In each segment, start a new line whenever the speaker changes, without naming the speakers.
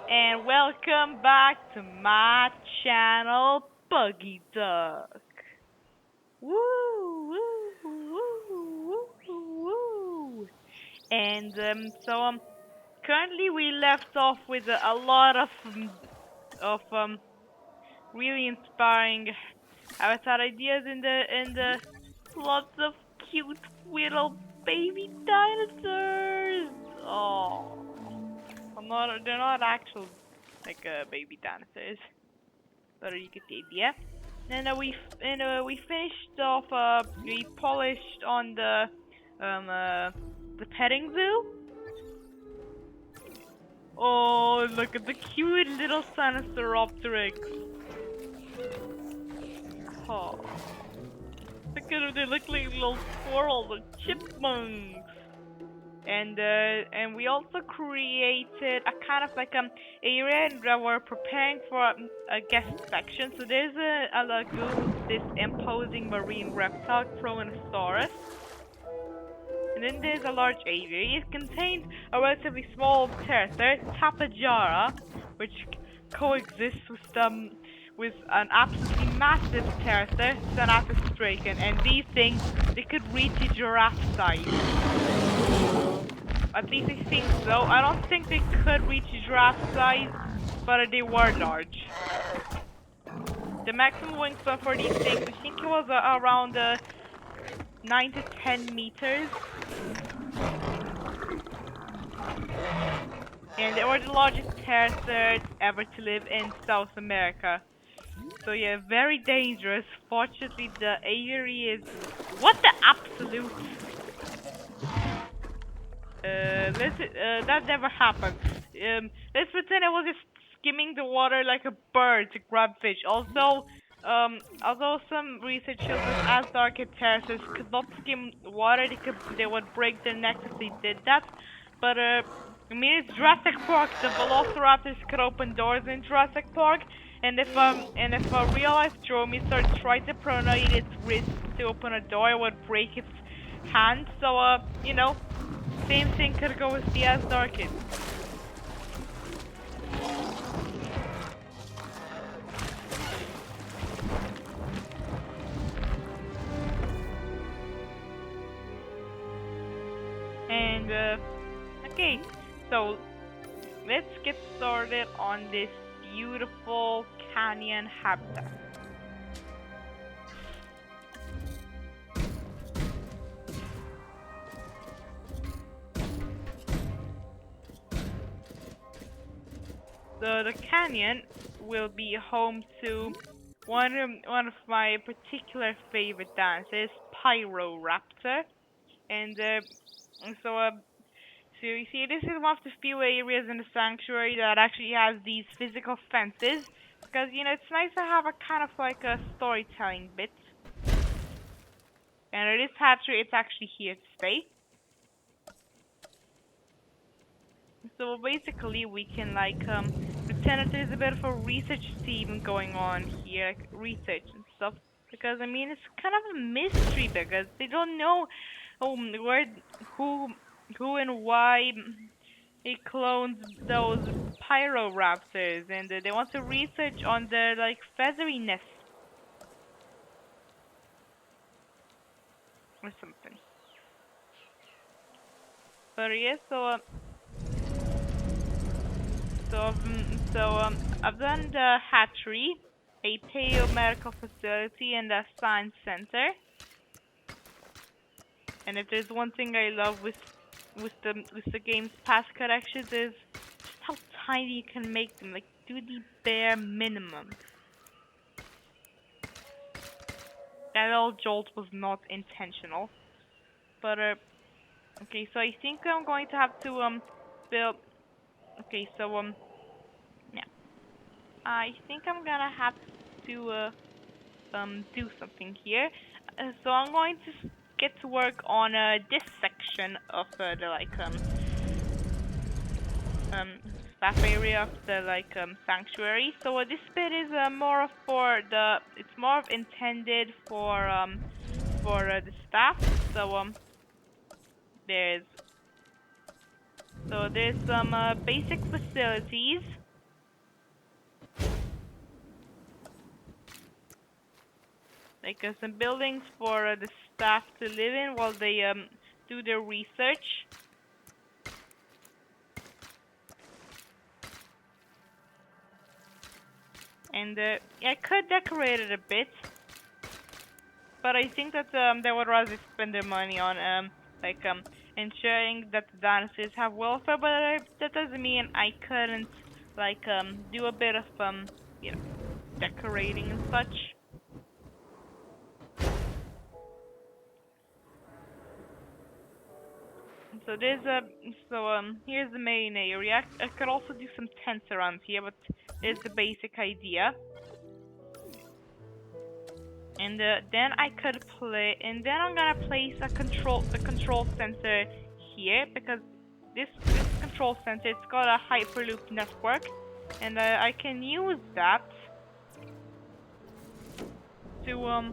and welcome back to my channel, Buggy Duck. Woo, woo, woo, woo, woo. And currently we left off with a lot of really inspiring avatar ideas in the lots of cute little baby dinosaurs. Oh. They're not actual like baby dancers, but you get the idea. And we finished off. We polished on the petting zoo. Oh, look at the cute little Sinosauropteryx. Oh, look at them. They look like little squirrels or chipmunks. And we also created a kind of like area that we're preparing for a guest section. So there's a lagoon with this imposing marine reptile, Kronosaurus. And then there's a large aviary. It contains a relatively small pterosaur, Tapejara, which coexists with an absolutely massive pterosaur, Senatus draken. And these things, they could reach a giraffe size. At least I think so. I don't think they could reach giraffe size, but they were large. The maximum wingspan for these things, I think it was around 9 to 10 meters. And they were the largest pterosaurs ever to live in South America. So yeah, very dangerous. Fortunately, the aviary is... What the absolute... that never happened. Let's pretend I was just skimming the water like a bird to grab fish. Also, although some research shows that as dark pterosaurs could not skim water, they would break their necks if they did that. But I mean, it's Jurassic Park. The Velociraptors could open doors in Jurassic Park, and if a real life dromaeosaur tried to pronate its wrist to open a door, it would break its hand. So you know. Same thing could go with the Asdarkid. And okay, so let's get started on this beautiful canyon habitat. So the canyon will be home to one of my particular favorite dances, Pyroraptor, and so you see, this is one of the few areas in the sanctuary that actually has these physical fences, because you know it's nice to have a kind of like a storytelling bit. And it is hatchery, it's actually here to stay. So basically we can like pretend that there's a bit of a research team going on here, like research and stuff. Because I mean it's kind of a mystery because they don't know who and why he clones those Pyroraptors, and they want to research on their like featheriness or something. But yeah, I've done the hatchery, a medical facility, and a science center. And if there's one thing I love with the game's past collections is just how tiny you can make them. Like, do the bare minimum. That little jolt was not intentional. But okay, so I think I'm going to have to build. Okay, so yeah, I think I'm gonna have to do something here. So I'm going to get to work on this section of the like staff area of the like sanctuary. So this bit is more of it's more of intended for the staff. So there's some basic facilities. like some buildings for the staff to live in while they do their research. And I could decorate it a bit, but I think that they would rather spend their money on like ensuring that the dinosaurs have welfare. But that doesn't mean I couldn't like do a bit of you know, decorating and such. So here's the main area. I could also do some tents around here, but there's the basic idea. And then I could and then I'm gonna place the control center here, because this control center, it's got a Hyperloop network, and I can use that to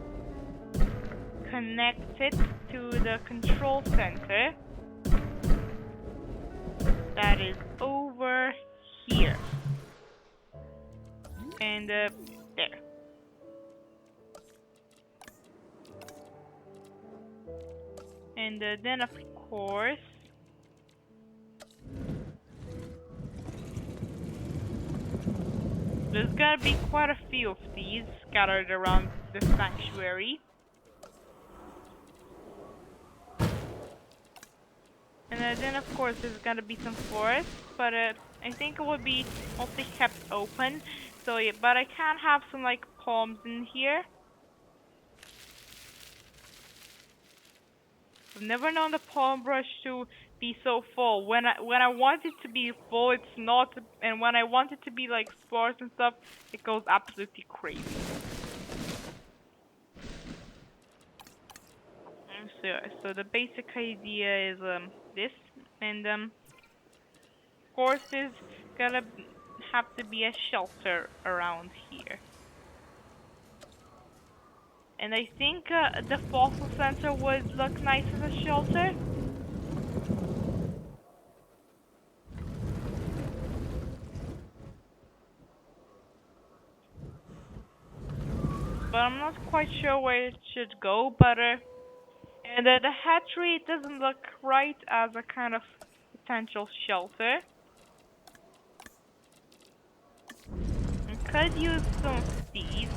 connect it to the control center that is over here, and there. And then of course there's gonna be quite a few of these scattered around the sanctuary. And then of course there's gonna be some forest, but I think it would be mostly kept open. So yeah, but I can have some like palms in here. I've never known the palm brush to be so full. When I want it to be full, it's not, and when I want it to be like sparse and stuff, it goes absolutely crazy. So the basic idea is this, and of course there's gonna have to be a shelter around here. And I think the fossil center would look nice as a shelter. But I'm not quite sure where it should go, but and the hatchery, it doesn't look right as a kind of potential shelter. I could use some of these.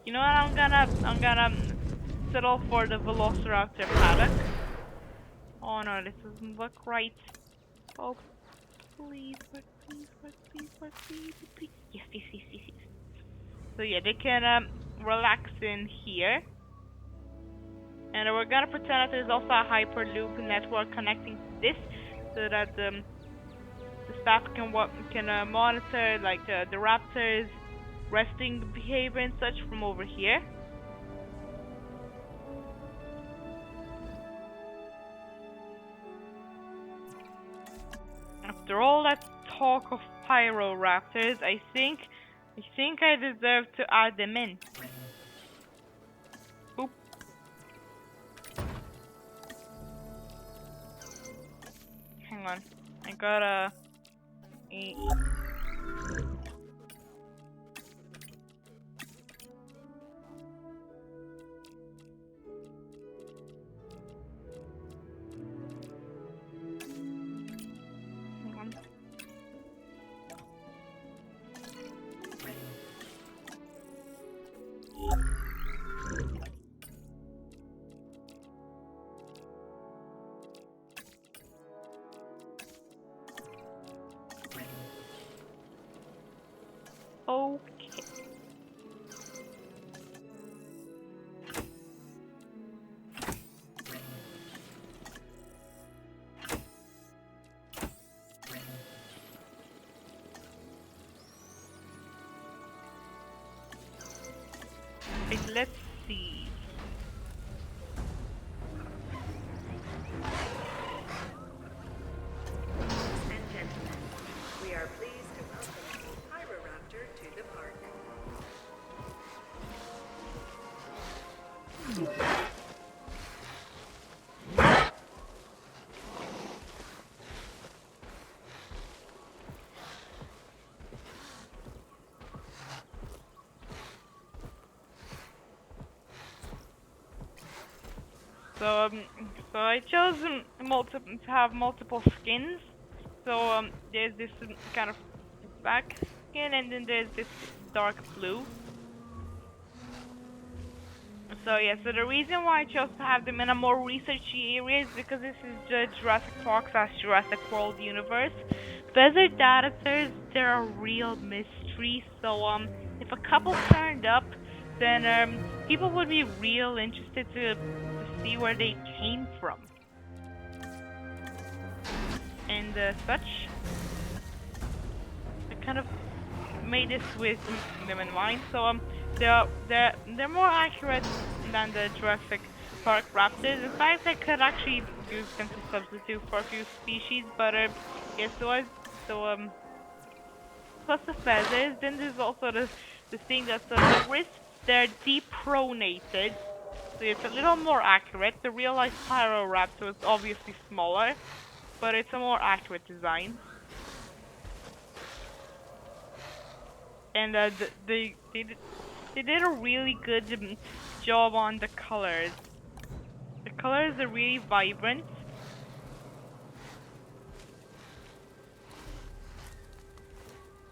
You know what? I'm gonna settle for the Velociraptor paddock. Oh no, this doesn't look right. Oh, please, work, please, work, please, work, please, please. Yes. So yeah, they can relax in here. And we're gonna pretend that there's also a Hyperloop network connecting to this, so that the staff can monitor like the raptors' resting behavior and such from over here. After all that talk of Pyroraptors, I think I deserve to add them in. Oop. Hang on, I gotta. Okay. Let's see.
Ladies and gentlemen, we are pleased to welcome Pyroraptor to the park.
So so I chose to have multiple skins. So there's this kind of black skin, and then there's this dark blue. So yeah, so the reason why I chose to have them in a more researchy area is because this is the Jurassic Park / Jurassic World universe. Feathered dinosaurs, they're a real mystery. So if a couple turned up, then people would be real interested to see where they came from and such. I kind of made this with them in mind. So they're more accurate than the Jurassic Park raptors. In fact, I could actually use them to substitute for a few species, but yeah. So plus the feathers. Then there's also the thing that the wrists, they're depronated, so it's a little more accurate. The real life Pyroraptor is obviously smaller, but it's a more accurate design. And they did a really good job on the colors. The colors are really vibrant.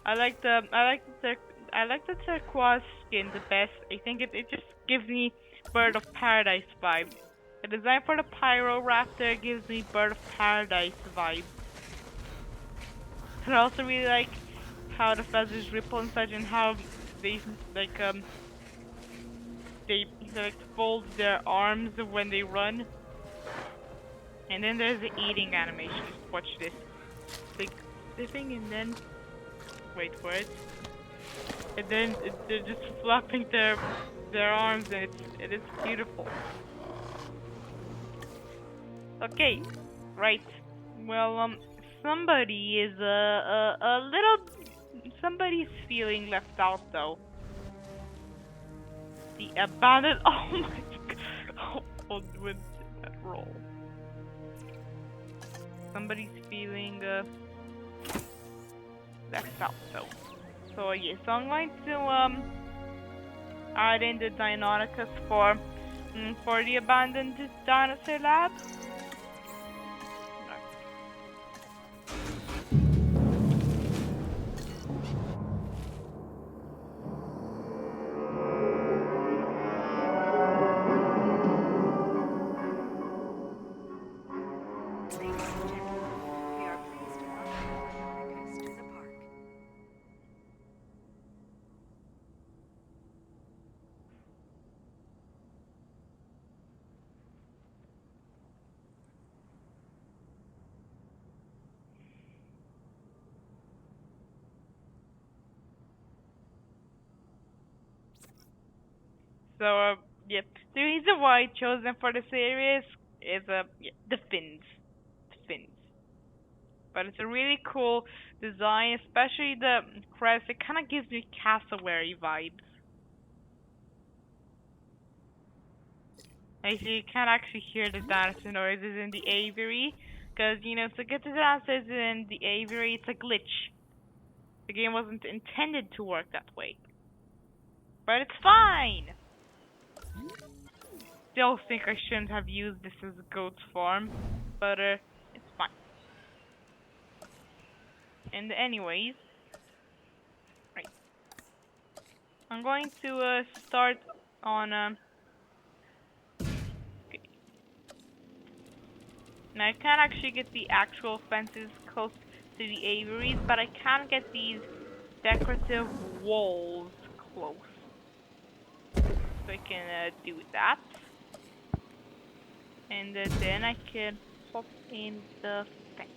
I like the turquoise skin the best. I think it just gives me Bird of Paradise vibes. The design for the Pyroraptor gives me Bird of Paradise vibes. And I also really like how the feathers ripple and such, and how they like they like fold their arms when they run. And then there's the eating animation. Watch this. Like sipping and then wait for it. And then they're just flapping their arms, and it's beautiful. Okay, right. Well, somebody is a little. Somebody's feeling left out though. The abandoned. Oh my god! Oh, with that roll. Somebody's feeling left out though. So yeah, so I'm going to add in the Deinonychus for the abandoned dinosaur lab. So, yep. The reason why I chose them for the series is, yeah, the fins. The fins. But it's a really cool design, especially the crest. It kind of gives me cassowary vibes. As you can't actually hear the dinosaur noises in the aviary, because, you know, to get the dinosaurs in the aviary, it's a glitch. The game wasn't intended to work that way. But it's fine! Still think I shouldn't have used this as a goat's farm, but it's fine. And anyways, right, I'm going to start on okay. Now I can't actually get the actual fences close to the aviaries, but I can get these decorative walls close. So I can do that. And then I can pop in the fence.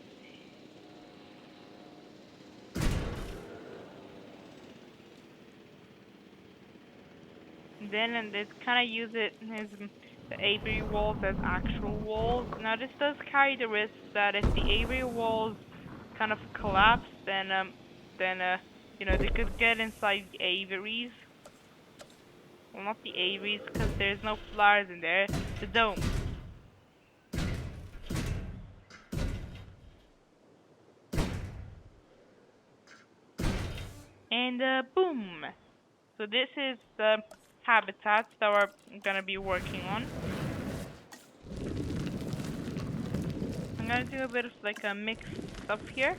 And this kind of use it as the aviary walls as actual walls. Now this does carry the risk that if the aviary walls kind of collapse, then you know, they could get inside the aviaries. Well, not the aviaries, because there's no flowers in there. The dome. And boom. So this is the habitats that we're gonna be working on. gonna do a bit of like a mixed stuff here.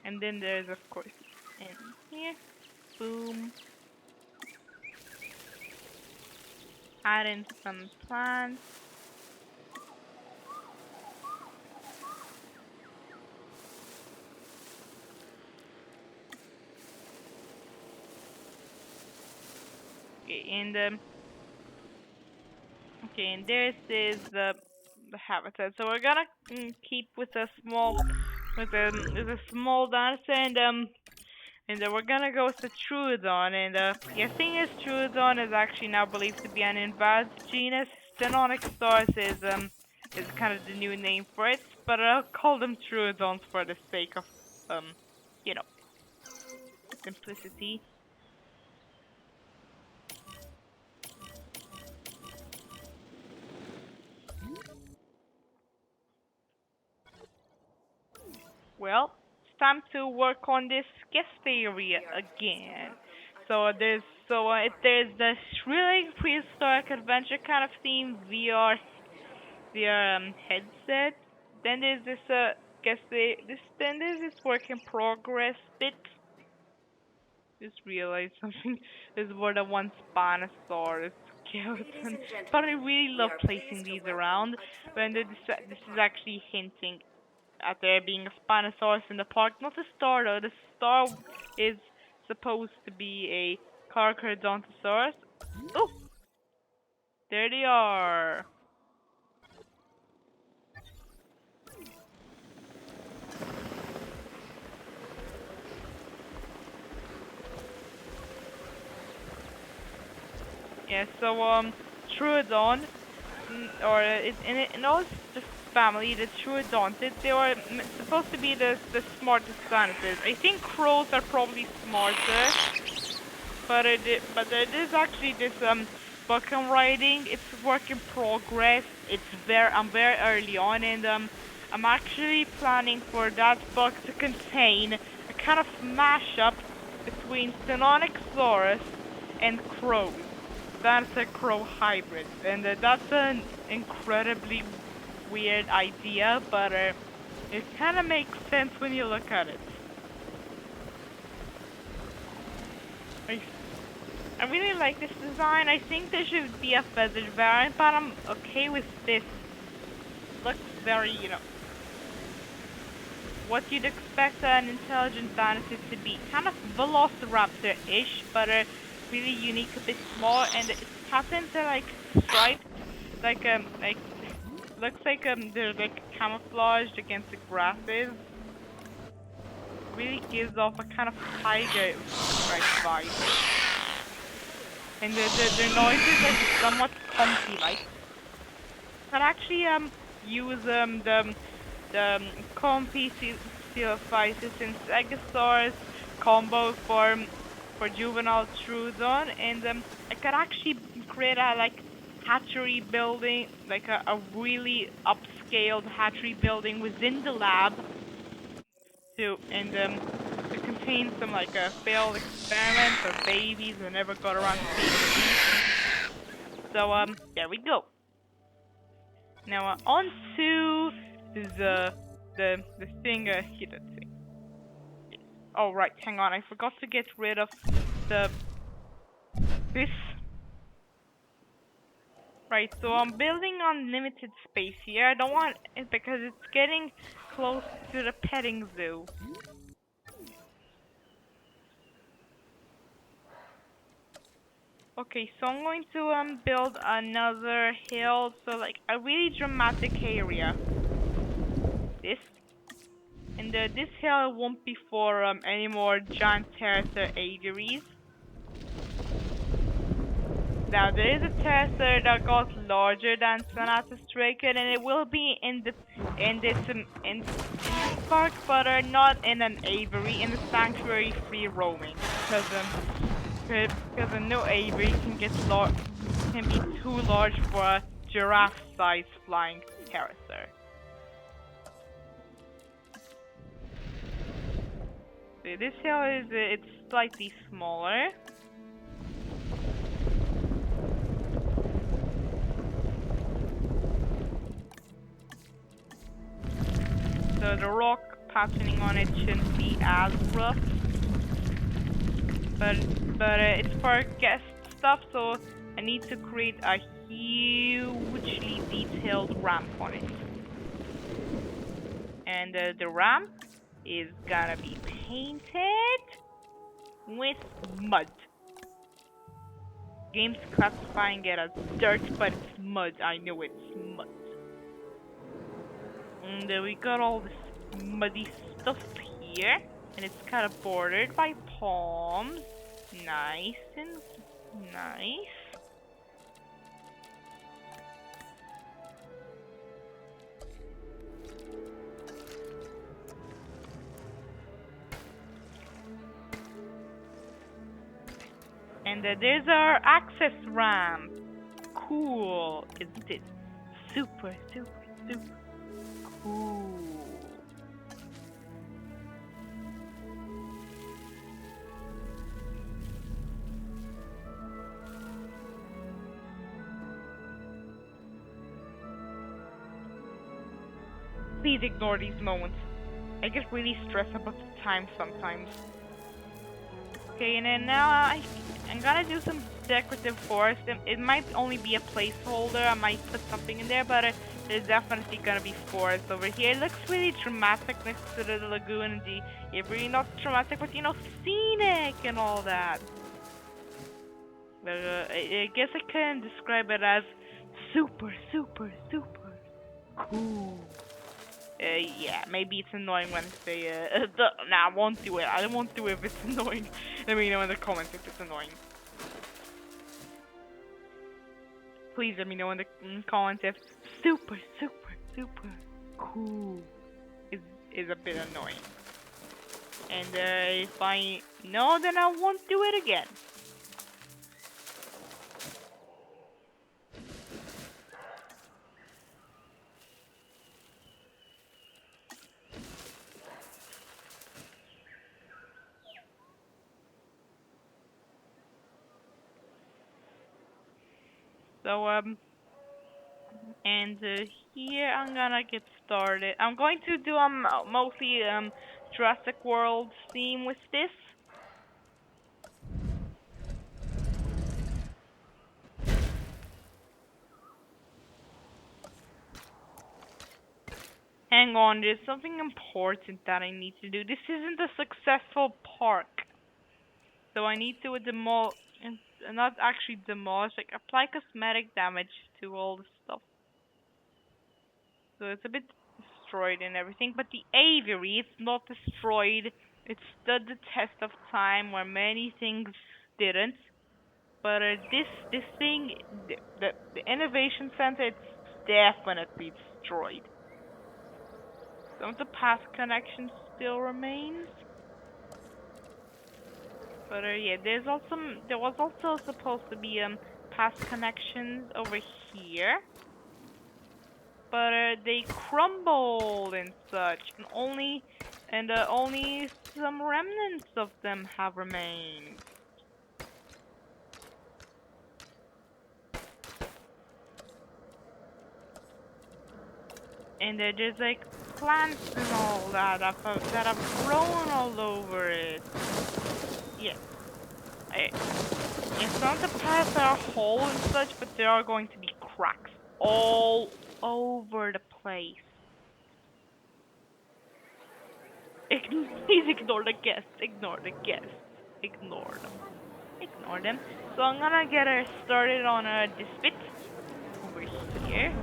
And then there's of course in here. Boom. Add in some plants. Okay, and this is the habitat. So we're gonna keep with a small with a small dinosaur, and then we're gonna go with the Troodon, and the thing is, Troodon is actually now believed to be an invasive genus. Stenonyxaurus is kind of the new name for it, but I'll call them Troodons for the sake of you know, simplicity. Well, it's time to work on this guest area again. If there's this really prehistoric adventure kind of theme via headset. Then there's this then there's this work in progress bit. Just realized something. There's more than one Spinosaurus skeleton, but I really love placing these around. When this is actually hinting at there being a Spinosaurus in the park. Not the star though. The star is supposed to be a Carcharodontosaurus. Oh, there they are. Yeah, so Troodon, in all the family, the Troodontids, they were supposed to be the smartest dinosaurs. I think crows are probably smarter, but it is actually this book I'm writing. It's work in progress. I'm very early on, and I'm actually planning for that book to contain a kind of mashup between Stenonyxaurus and crows. That's a crow hybrid, and that's an incredibly weird idea, but it kind of makes sense when you look at it. I really like this design. I think there should be a feathered variant, but I'm okay with this. Looks very, what you'd expect an intelligent dinosaur to be. Kind of Velociraptor-ish, but really unique, a bit small, and it happens to like striped, like looks like they're like camouflaged against the grasses. Really gives off a kind of tiger vibe, and their noises are somewhat comfy like. But actually use the comfy Coelophysis and Stegosaurus combo for juvenile Troodon, and I could actually create a like hatchery building, like a really upscaled hatchery building within the lab to contain some like failed experiments or babies who never got around to feeding. So there we go. Now on to the thing hidden thing. Oh right, hang on, I forgot to get rid of this. Right, so I'm building on limited space here. I don't want it because it's getting close to the petting zoo. Okay, so I'm going to build another hill, so like a really dramatic area. This. And this hill won't be for any more giant pterosaur aviaries. Now there is a pterosaur that got larger than Senatus Draken, and it will be in this park, but not in an aviary, in the sanctuary free roaming, because no aviary can be too large for a giraffe-sized flying pterosaur. So this hill is it's slightly smaller. So the rock patterning on it shouldn't be as rough. But it's for guest stuff, so I need to create a hugely detailed ramp on it. And the ramp is gonna be painted with mud. Game's classifying it as dirt, but it's mud. I know it's mud. And we got all this muddy stuff here, and it's kind of bordered by palms. Nice and nice. And there's our access ramp. Cool, isn't it? Super, super, super cool. Please ignore these moments. I get really stressed about the time sometimes. Okay, and then now I'm gonna do some decorative forest. It might only be a placeholder. I might put something in there, but there's definitely gonna be forest over here. It looks really dramatic next to the lagoon and the really not dramatic, but you know, scenic and all that. But I guess I can describe it as super, super, super cool. Yeah, maybe it's annoying when I say, nah, I won't do it. I won't do it if it's annoying. Let me know in the comments if it's annoying. Please let me know in the comments if super, super, super cool is a bit annoying. And if I know, then I won't do it again. So, and here I'm gonna get started. I'm going to do mostly Jurassic World theme with this. Hang on, there's something important that I need to do. This isn't a successful park, so I need to not actually demolish, like apply cosmetic damage to all the stuff. So it's a bit destroyed and everything, but the aviary, it's not destroyed. It stood the test of time where many things didn't. But this thing, the innovation center, it's definitely destroyed. Some of the past connections still remains. But yeah, there was also supposed to be past connections over here. But they crumbled and such, and only some remnants of them have remained. And there's like plants and all that have grown all over it. Yeah. Some of the paths are whole and such, but there are going to be cracks all over the place. Please ignore the guests. Ignore the guests. Ignore them. Ignore them. So I'm gonna get her started on this bit over here.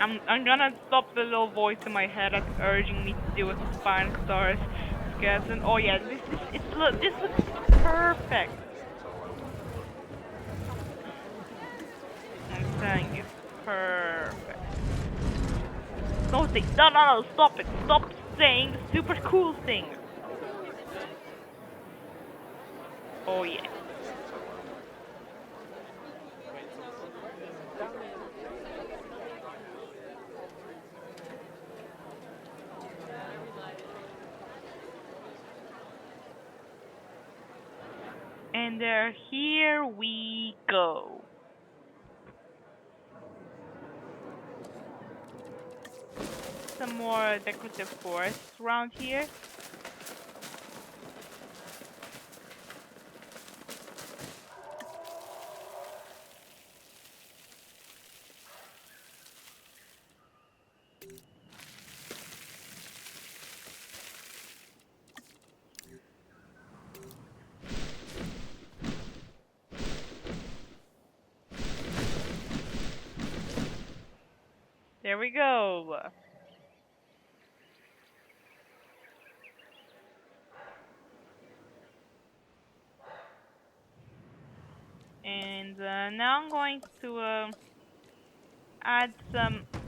I'm gonna stop the little voice in my head that's urging me to do a Spine-Stars skeleton. Oh yeah, this looks perfect. I'm saying it's perfect. Don't say no, stop it. Stop saying the super cool thing. Oh yeah. And here we go. Some more decorative forests around here. There we go. And now I'm going to add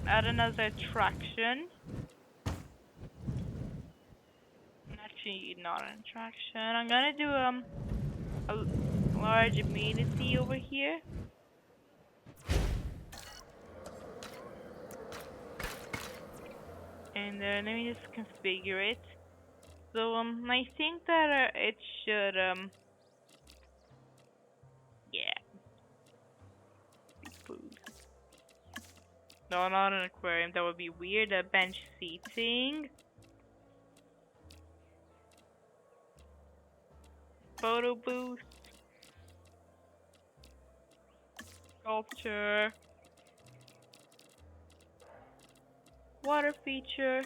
another attraction. Actually, not an attraction. I'm gonna do a large amenity over here. And let me just configure it. So I think that it should yeah. Food. No, not an aquarium. That would be weird. Bench seating. Photo booth. Sculpture. Water feature.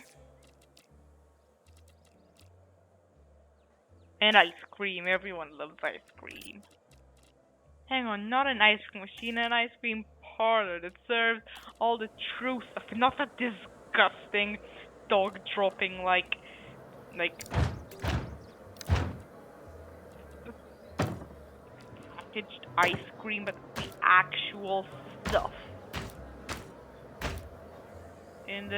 And ice cream. Everyone loves ice cream. Hang on, not an ice cream machine, an ice cream parlor that serves all the true stuff, not that disgusting dog dropping like packaged ice cream, but the actual stuff. And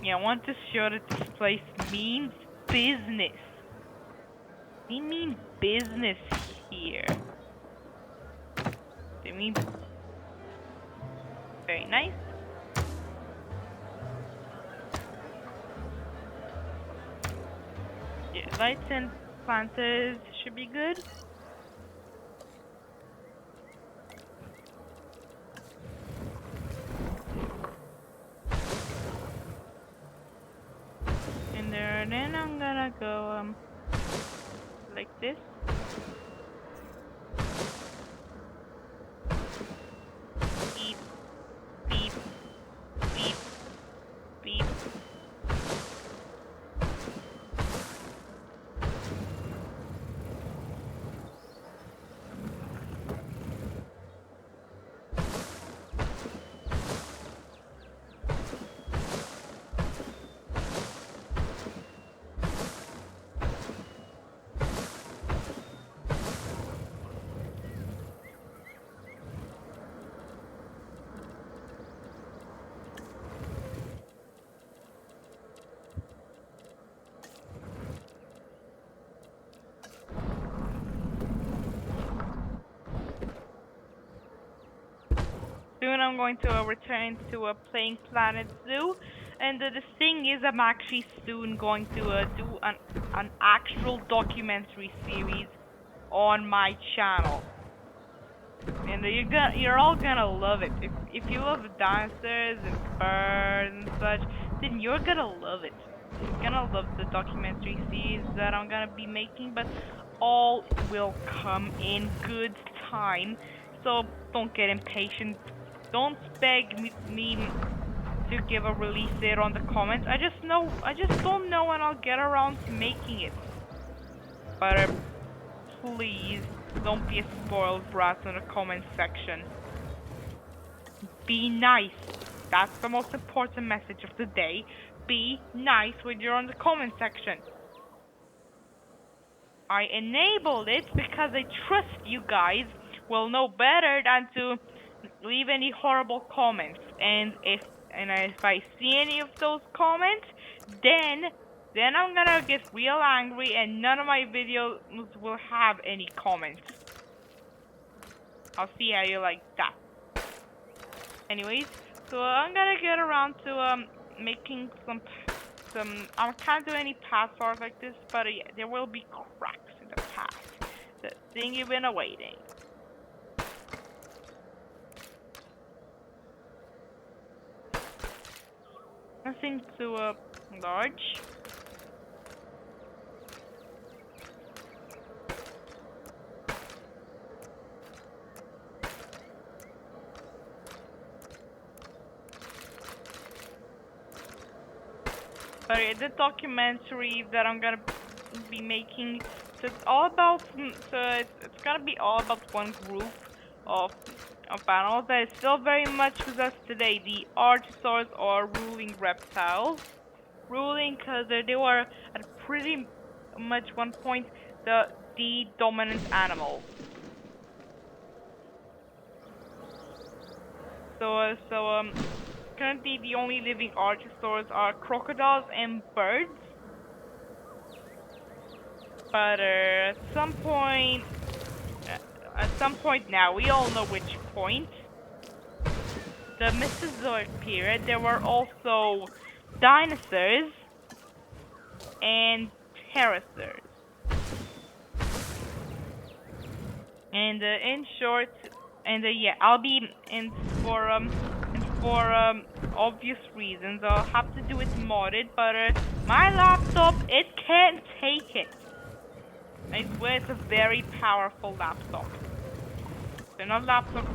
yeah, I want to show that this place means business. They mean business here. They mean very nice. Yeah, lights and planters should be good. And then I'm gonna go like this. Beep, beep, beep, beep. Soon I'm going to return to playing Planet Zoo, and the thing is, I'm actually soon going to do an actual documentary series on my channel, and you're all gonna love it. If you love dinosaurs and birds and such, then you're gonna love it. You're gonna love the documentary series that I'm gonna be making, but all will come in good time. So don't get impatient. Don't beg me to give a release date on the comments. I just don't know when I'll get around to making it. But please don't be a spoiled brat in the comment section. Be nice. That's the most important message of the day. Be nice when you're on the comment section. I enabled it because I trust you guys will know better than to leave any horrible comments. And if I see any of those comments, then I'm gonna get real angry and none of my videos will have any comments. I'll see how you like that. Anyways, so I'm gonna get around to making some. I can't do any passwords like this, but yeah, there will be cracks in the path. The thing you've been awaiting. Nothing too large. But the documentary that I'm gonna be making, so it's all about, it's gonna be all about one group of animals that is still very much with us today. The Archosaurs are ruling reptiles. Ruling because they were at pretty much one point the dominant animal. Currently the only living archosaurs are crocodiles and birds. But at some point now, we all know which point, the Mesozoic period, there were also dinosaurs and pterosaurs. And in short, yeah, I'll be for obvious reasons, I'll have to do it modded, but my laptop, it can't take it. I swear it's a very powerful laptop. So not laptop,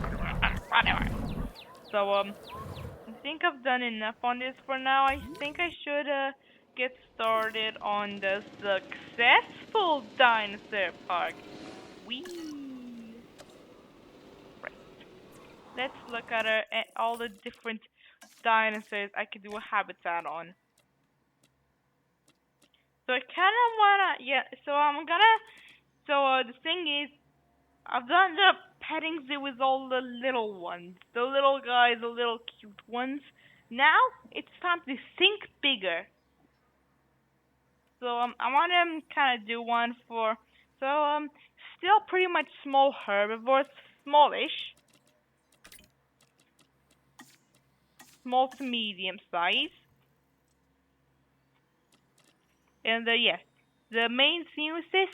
whatever. So I think I've done enough on this for now. I think I should get started on the successful dinosaur park. Whee! Right. Let's look at all the different dinosaurs I could do a habitat on. So I kind of wanna, yeah. The thing is, I've done the petting zoo with all the little ones, the little guys, the little cute ones. Now it's time to think bigger. So I want to kind of do one for still pretty much small herbivores, smallish, small to medium size. And yeah, the main theme is this: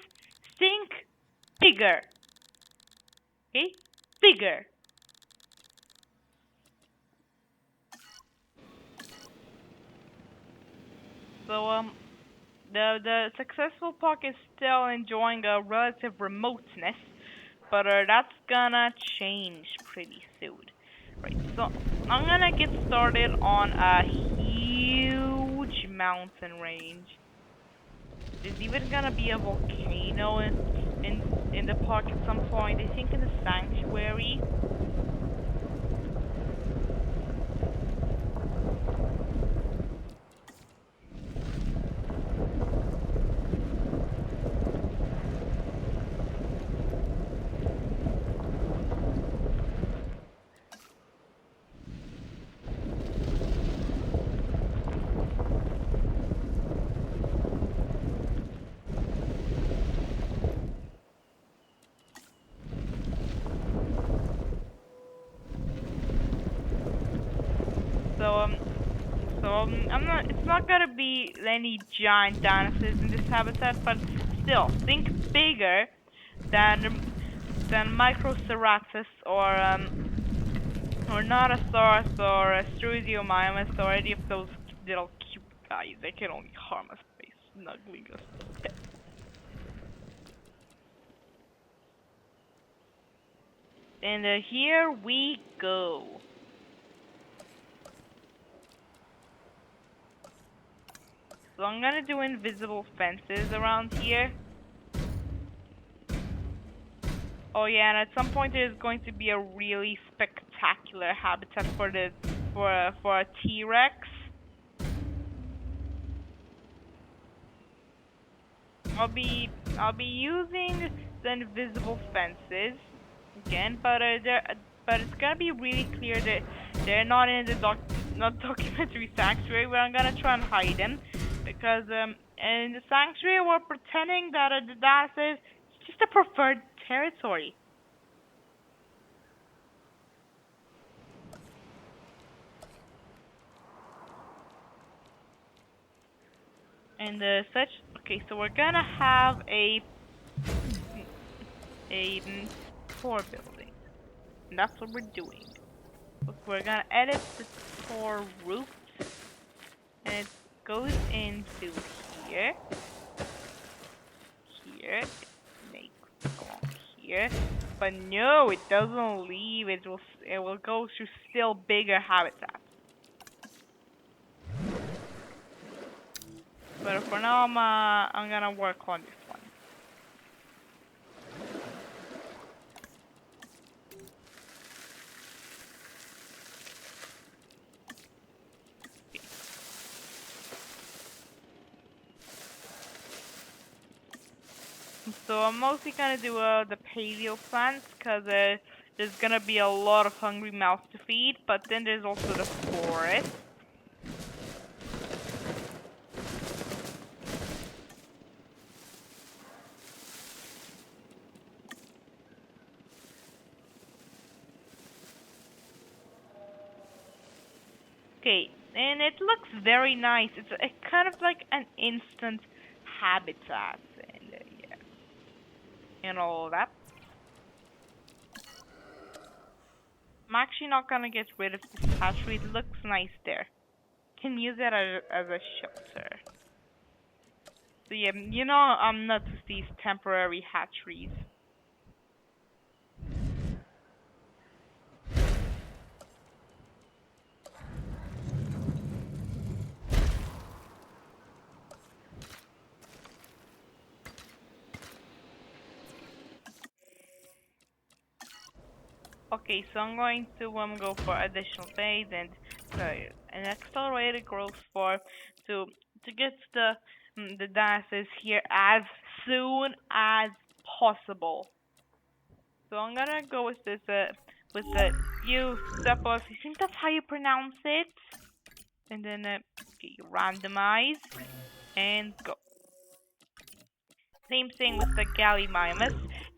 think bigger. Okay, bigger. So the successful park is still enjoying a relative remoteness, but that's gonna change pretty soon. Right, so I'm gonna get started on a huge mountain range. There's even gonna be a volcano in the park at some point. I think in the sanctuary. It's not gonna be any giant dinosaurs in this habitat, but still, think bigger than Microceratus or Nodosaurus or Strusiomymus or any of those little cute guys. They can only harm us by snuggling us. And here we go. So I'm gonna do invisible fences around here. Oh yeah, and at some point there's going to be a really spectacular habitat for for a T-Rex. I'll be using the invisible fences again, but it's gonna be really clear that they're not in the not documentary sanctuary, where I'm gonna try and hide them, because in the sanctuary we're pretending that that is just a preferred territory. And such. Okay, so we're gonna have a tour building, and that's what we're doing. We're gonna edit the tour route, and it goes into here, here, it makes along here, but no, it doesn't leave. It will go through still bigger habitats. But for now, I'm gonna work on this one. So I'm mostly gonna do the paleo plants, because there's gonna be a lot of hungry mouths to feed. But then there's also the forest. Okay, and it looks very nice. It's kind of like an instant habitat, and yeah, and all that. I'm actually not gonna get rid of this hatchery. It looks nice there. Can use it as a shelter. So yeah, you know I'm not with these temporary hatcheries. Okay, so I'm going to go for additional bait and an accelerated growth for to get the dinosaurs here as soon as possible. So I'm gonna go with this with the Eustepos. I think that's how you pronounce it. And then okay, randomize and go. Same thing with the Gallimimus.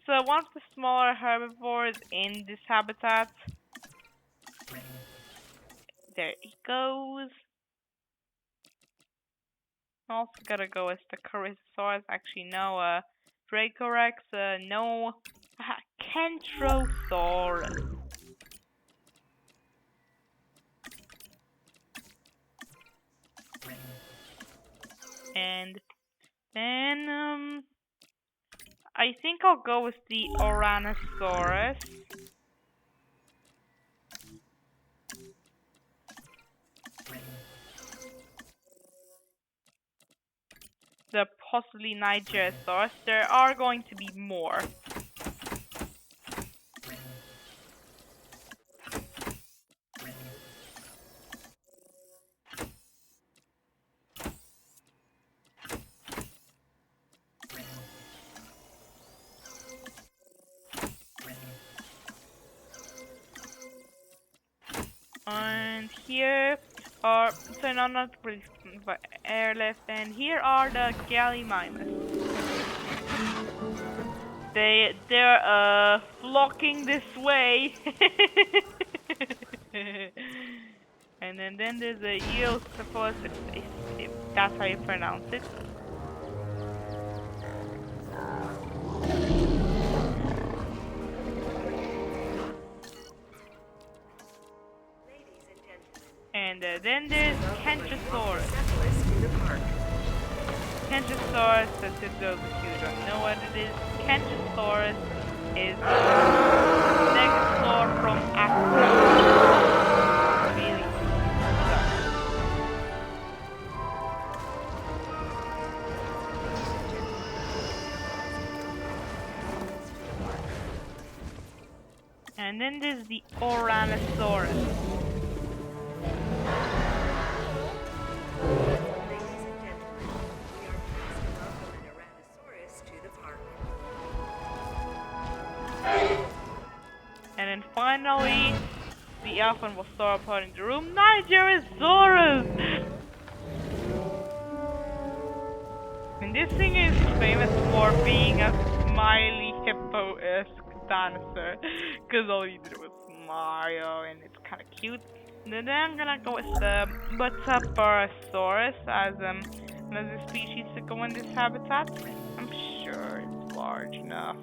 So one of the smaller herbivores in this habitat. There he goes. I'm also gonna go with the Corythosaurus. Actually, no, Dracorex, no, Kentrosaurus. And then, I think I'll go with the Oranosaurus. The possibly Nigerosaurus. There are going to be more. And here are, so no, not really, but airlift, and here are the Gallimimus. They're flocking this way. And then there's a Eustepos, if that's how you pronounce it. And then there's Kentrosaurus. Kentrosaurus, that's it, those of you who don't know what it is. Kentrosaurus is a Negasauр from Africa. Really and then there's the Oranosaurus. the elephant was sauropod in the room. Nigerosaurus! And this thing is famous for being a smiley hippo-esque dinosaur. Because all you did was smile and it's kind of cute. And then I'm gonna go with the Metabarosaurus as another species to go in this habitat. I'm sure it's large enough.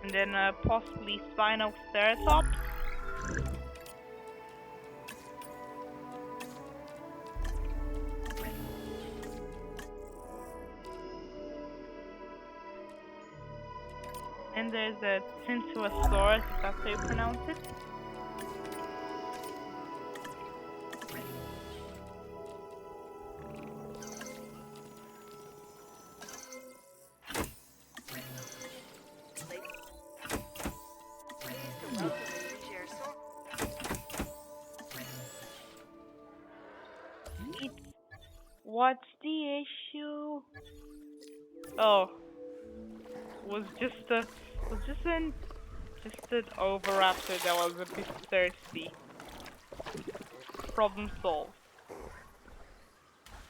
And then possibly Spinoceratops. And there's a Tintosaurus, if that's how you pronounce it. What's the issue? Oh, was just an Oviraptor that was a bit thirsty. Problem solved.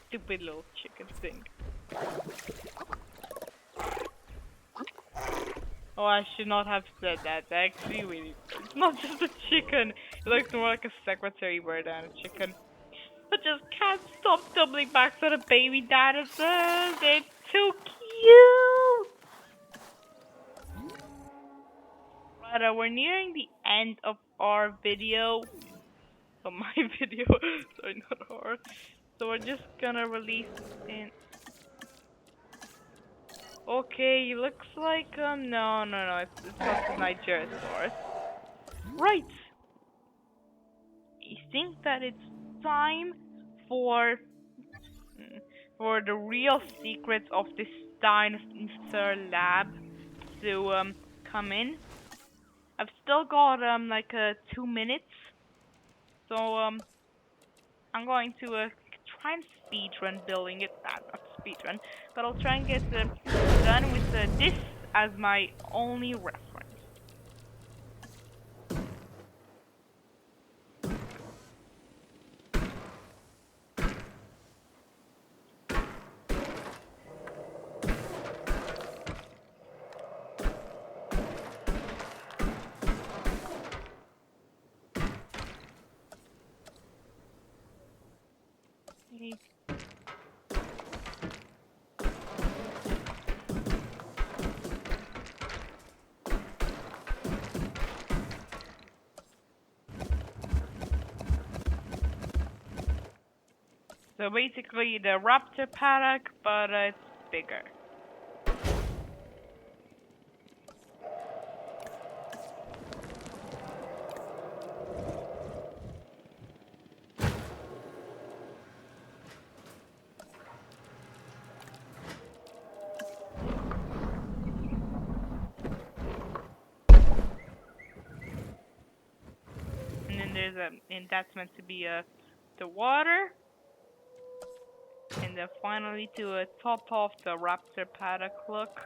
Stupid little chicken thing. Oh, I should not have said that. Actually, really, it's not just a chicken. It looks more like a secretary bird than a chicken. I just can't stop doubling back to the baby dinosaurs. They're too cute. Right, we're nearing the end of our video. Of my video. Sorry, not ours. So we're just gonna release in. Okay, looks like no, it's not the Nigerosaurus. Right. I think that it's time for the real secrets of this dinosaur lab to come in. I've still got like 2 minutes, so I'm going to try and speedrun building it. Not speedrun, but I'll try and get done with this as my only reference. So basically the raptor paddock, but it's bigger. And then there's and that's meant to be the water. And then finally to top off the raptor paddock look,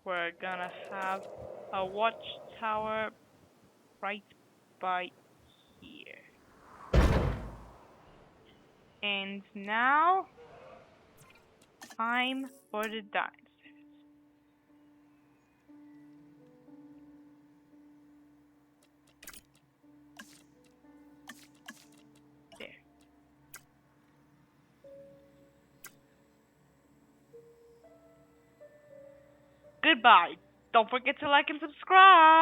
we're gonna have a watchtower right by here. And now, time for the dinosaurs. There. Goodbye. Don't forget to like and subscribe.